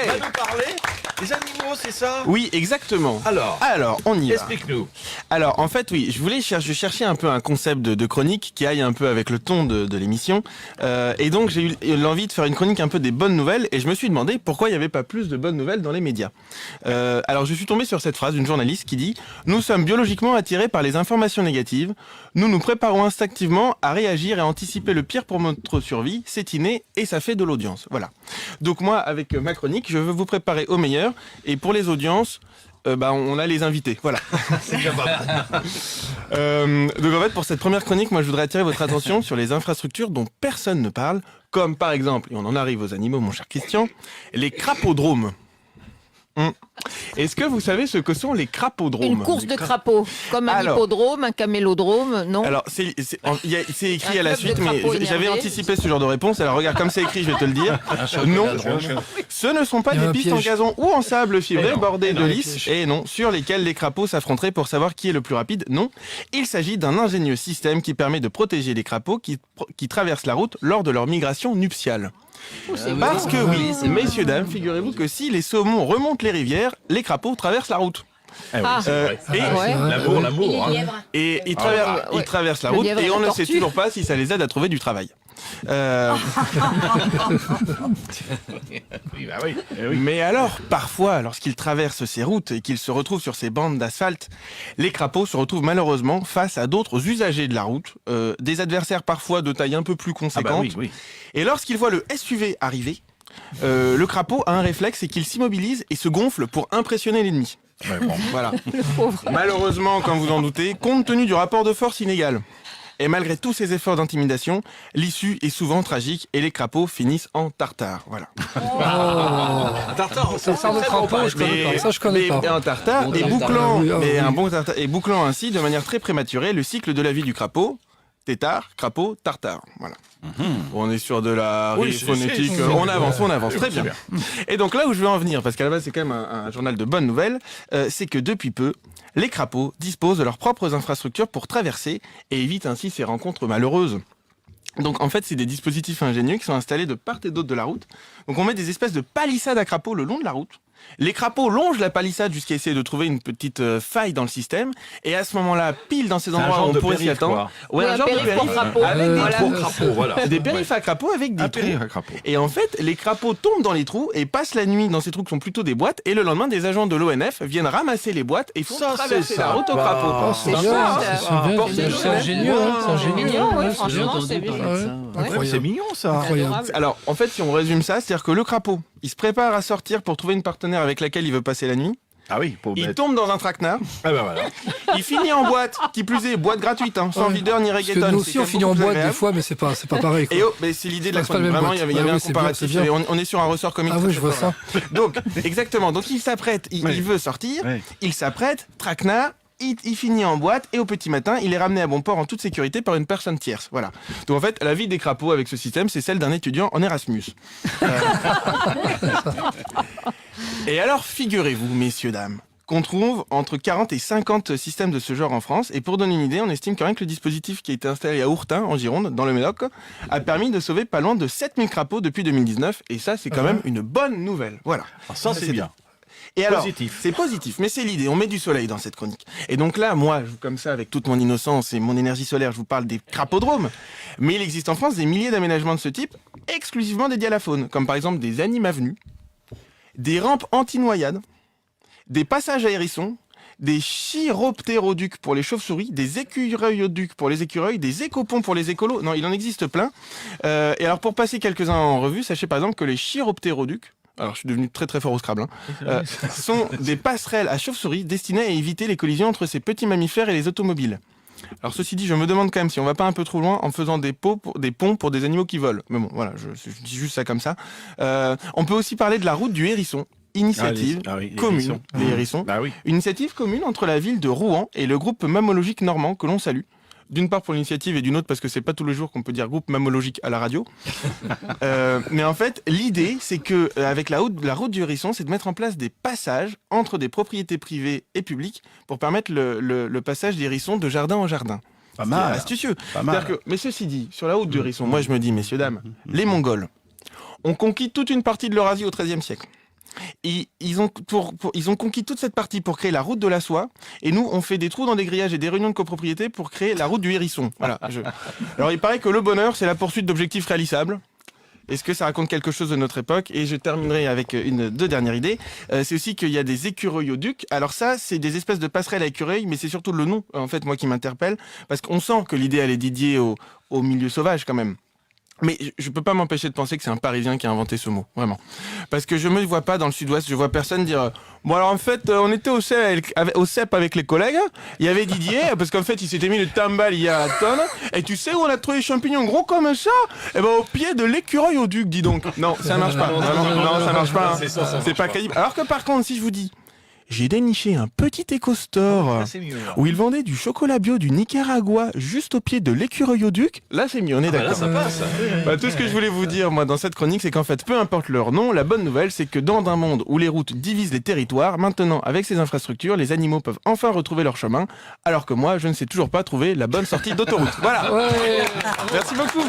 Tu vas nous parler des animaux, c'est ça? Oui, exactement. Alors, on y va. Explique-nous. Alors, en fait, oui, je cherchais un peu un concept de chronique qui aille un peu avec le ton de l'émission. Et donc, j'ai eu l'envie de faire une chronique un peu des bonnes nouvelles. Et je me suis demandé pourquoi il n'y avait pas plus de bonnes nouvelles dans les médias. Alors, je suis tombé sur cette phrase d'une journaliste qui dit « Nous sommes biologiquement attirés par les informations négatives. Nous nous préparons instinctivement à réagir et à anticiper le pire pour notre survie. C'est inné et ça fait de l'audience. » Voilà. Donc moi, avec ma chronique, je veux vous préparer au meilleur. Et pour les audiences, on a les invités. Voilà. C'est déjà pas mal. Donc en fait, pour cette première chronique, moi, je voudrais attirer votre attention sur les infrastructures dont personne ne parle, comme par exemple, et on en arrive aux animaux, mon cher Christian, les crapodromes. Est-ce que vous savez ce que sont les crapodromes? Une course de crapauds, comme un hippodrome, un camélodrome, non? Alors, c'est écrit à la suite, mais énervés. j'avais anticipé ce genre de réponse. Alors, regarde, comme c'est écrit, je vais te le dire. Non, ce ne sont pas des pistes en gazon ou en sable fibré bordées de lys, et non, sur lesquelles les crapauds s'affronteraient pour savoir qui est le plus rapide. Non, il s'agit d'un ingénieux système qui permet de protéger les crapauds qui traversent la route lors de leur migration nuptiale. Parce que oui, messieurs, dames, figurez-vous que si les saumons remontent les rivières, les crapauds traversent la route. L'amour. Et ils traversent la route et on ne sait toujours pas si ça les aide à trouver du travail. Mais alors, parfois, lorsqu'ils traversent ces routes et qu'ils se retrouvent sur ces bandes d'asphalte, les crapauds se retrouvent malheureusement face à d'autres usagers de la route, des adversaires parfois de taille un peu plus conséquente. Et lorsqu'ils voient le SUV arriver, le crapaud a un réflexe, c'est qu'il s'immobilise et se gonfle pour impressionner l'ennemi. Voilà. Malheureusement, comme vous en doutez, compte tenu du rapport de force inégal, et malgré tous ces efforts d'intimidation, l'issue est souvent tragique et les crapauds finissent en tartare. Voilà. Un tartare, Ça de crapaud, je connais pas. Ça, je connais pas. Et un tartare, et bouclant ainsi de manière très prématurée le cycle de la vie du crapaud. Tétard, crapaud, tartare. Voilà. On est sur de la phonétique. On avance. Très bien. Et donc là où je veux en venir, parce qu'à la base c'est quand même un journal de bonnes nouvelles, c'est que depuis peu, les crapauds disposent de leurs propres infrastructures pour traverser et évitent ainsi ces rencontres malheureuses. Donc en fait, c'est des dispositifs ingénieux qui sont installés de part et d'autre de la route. Donc on met des espèces de palissades à crapauds le long de la route. Les crapauds longent la palissade jusqu'à essayer de trouver une petite faille dans le système. Et à ce moment-là, pile dans ces endroits où on pourrait s'y attendre, un genre de périph' avec des trous. Des périphes à crapauds avec des trous. Et en fait, les crapauds tombent dans les trous et passent la nuit dans ces trous qui sont plutôt des boîtes. Et le lendemain, des agents de l'ONF viennent ramasser les boîtes et font traverser la route aux crapauds. C'est ingénieux. Franchement, c'est C'est mignon ça. Alors, en fait, si on résume ça, c'est-à-dire que le crapaud, il se prépare à sortir pour trouver une partenaire avec laquelle il veut passer la nuit. Ah oui, il tombe dans un traquenard. Voilà. Il finit en boîte, qui plus est, boîte gratuite, sans videur ni reggaeton. Parce que nous aussi, on finit en boîte des fois, mais c'est pas pareil. Quoi. Et mais c'est l'idée de la chronique. Vraiment, il y avait un comparatif. On est sur un ressort comique. Ah oui, je vois ça. Donc, exactement. Donc, il s'apprête, il veut sortir. Il s'apprête, traquenard. Il finit en boîte et au petit matin, il est ramené à bon port en toute sécurité par une personne tierce. Voilà. Donc en fait, la vie des crapauds avec ce système, c'est celle d'un étudiant en Erasmus. Et alors, figurez-vous, messieurs, dames, qu'on trouve entre 40 et 50 systèmes de ce genre en France. Et pour donner une idée, on estime que rien que le dispositif qui a été installé à Ourtin, en Gironde, dans le Médoc, a permis de sauver pas loin de 7000 crapauds depuis 2019. Et ça, c'est quand même une bonne nouvelle. Voilà. Ça, c'est bien. Et alors, c'est positif, mais c'est l'idée, on met du soleil dans cette chronique. Et donc là, moi, comme ça, avec toute mon innocence et mon énergie solaire, je vous parle des crapodromes. Mais il existe en France des milliers d'aménagements de ce type, exclusivement dédiés à la faune, comme par exemple des animavenues, des rampes anti-noyades, des passages à hérissons, des chiroptéroducs pour les chauves-souris, des écureuils-ducs pour les écureuils, des écoponts pour les écolos. Non, il en existe plein. Et alors, pour passer quelques-uns en revue, sachez par exemple que les chiroptéroducs, alors je suis devenu très très fort au Scrabble, sont des passerelles à chauves-souris destinées à éviter les collisions entre ces petits mammifères et les automobiles. Alors ceci dit, je me demande quand même si on va pas un peu trop loin en faisant des ponts pour des animaux qui volent. Mais bon, voilà, je dis juste ça comme ça. On peut aussi parler de la route du hérisson. Initiative commune, les hérissons. Une initiative commune entre la ville de Rouen et le groupe mammalogique normand que l'on salue. D'une part pour l'initiative et d'une autre parce que c'est pas tous les jours qu'on peut dire groupe mammalogique à la radio. Mais en fait, l'idée, c'est que avec la route du hérisson, c'est de mettre en place des passages entre des propriétés privées et publiques pour permettre le passage des hérissons de jardin en jardin. Pas mal. Astucieux. Mais ceci dit, sur la route du hérisson, moi je me dis, messieurs, dames, les Mongols ont conquis toute une partie de l'Eurasie au XIIIe siècle. ils ont conquis toute cette partie pour créer la route de la soie. Et nous, on fait des trous dans des grillages et des réunions de copropriété pour créer la route du hérisson. Voilà. Alors, il paraît que le bonheur, c'est la poursuite d'objectifs réalisables. Est-ce que ça raconte quelque chose de notre époque? Et je terminerai avec deux dernières idées. C'est aussi qu'il y a des écureuils au duc. Alors ça, c'est des espèces de passerelles à écureuils, mais c'est surtout le nom, en fait, moi, qui m'interpelle. Parce qu'on sent que l'idée, elle est dédiée au milieu sauvage, quand même. Mais je peux pas m'empêcher de penser que c'est un Parisien qui a inventé ce mot, vraiment. Parce que je me vois pas dans le sud-ouest, je vois personne dire bon alors en fait on était au CEP avec les collègues, il y avait Didier, parce qu'en fait il s'était mis le timbal hier à la tonne, et tu sais où on a trouvé les champignons gros comme ça? Eh ben au pied de l'écureuil au duc, dis donc. Non, ça marche pas, non, ça marche pas, hein. C'est pas crédible. Alors que par contre, si je vous dis j'ai déniché un petit éco-store où ils vendaient du chocolat bio du Nicaragua juste au pied de l'écureuil au duc. Là, c'est mieux, on est d'accord. Là, ça passe. Tout ce que je voulais vous dire, moi, dans cette chronique, c'est qu'en fait, peu importe leur nom, la bonne nouvelle, c'est que dans un monde où les routes divisent les territoires, maintenant, avec ces infrastructures, les animaux peuvent enfin retrouver leur chemin, alors que moi, je ne sais toujours pas trouver la bonne sortie d'autoroute. Voilà. Ouais. Merci beaucoup.